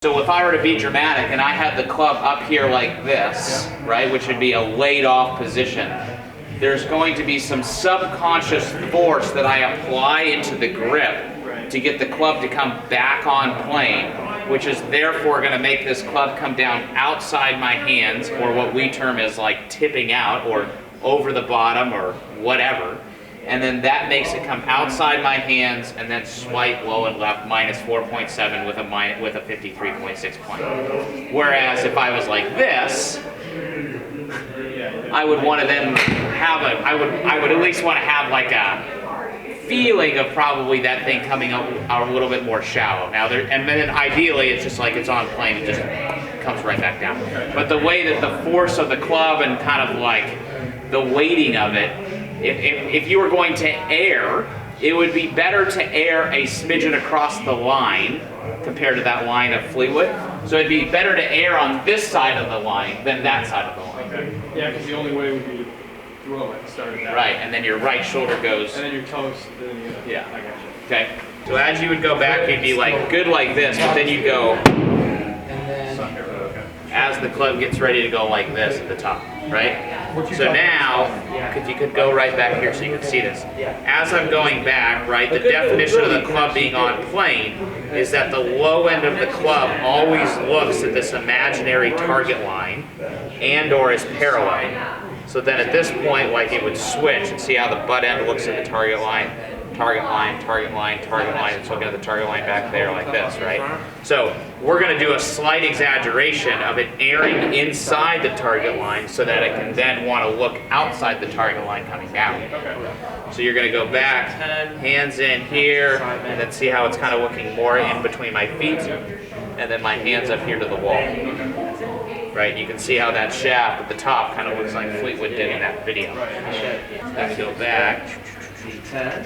So if I were to be dramatic and I had the club up here like this, right, which would be a laid off position, there's going to be some subconscious force that I apply into the grip to get the club to come back on plane, which is therefore going to make this club come down outside my hands, or what we term as like tipping out or over the bottom or whatever. And then that makes it come outside my hands and then swipe low and left minus 4.7 with a 53.6 point. Whereas if I was like this, I would want to then have I would at least want to have like a feeling of probably that thing coming up a little bit more shallow. Now and then ideally it's just like it's on plane, it just comes right back down. But the way that the force of the club and kind of like the weighting of it, if you were going to air, it would be better to air a smidgen across the line compared to that line of Fleetwood. So it'd be better to air on this side of the line than that side of the line. Okay. Yeah, because the only way would be to throw it, start it that right, and then your right shoulder goes. And then your toes. Yeah. I got you. Okay. So as you would go back, you'd be like good like this, but then you'd go as the club gets ready to go like this at the top, right? So now, you could go right back here so you can see this. As I'm going back, right, the definition of the club being on plane is that the low end of the club always looks at this imaginary target line and or is parallel. So then at this point, like it would switch and see how the butt end looks at the target line, target line, target line, target line. It's looking at the target line back there like this, right? So we're going to do a slight exaggeration of it airing inside the target line so that it can then want to look outside the target line coming down. So you're going to go back, hands in here, and then see how it's kind of looking more in between my feet, and then my hands up here to the wall. Right, you can see how that shaft at the top kind of looks like Fleetwood did in that video. Then go back. Turn.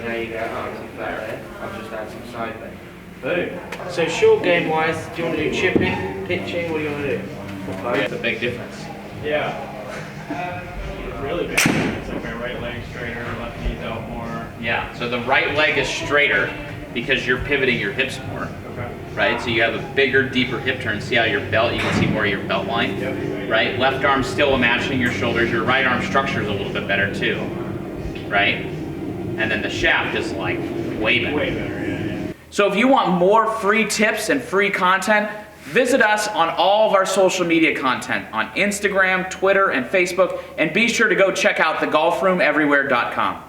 Now you go arms and flat there. I'll just add some side bend. Boom. So short game wise, do you want to do chipping, pitching, what do you want to do? It's a big difference. Yeah. Really big difference. Like my right leg straighter, left knee's out more. Yeah, so the right leg is straighter because you're pivoting your hips more. Okay. Right, so you have a bigger, deeper hip turn. See how your belt, you can see more of your belt line. Right, left arm still imagining your shoulders. Your right arm structure is a little bit better too. Right? And then the shaft is like way better. Way better, yeah. So if you want more free tips and free content, visit us on all of our social media content on Instagram, Twitter, and Facebook, and be sure to go check out thegolfroomeverywhere.com.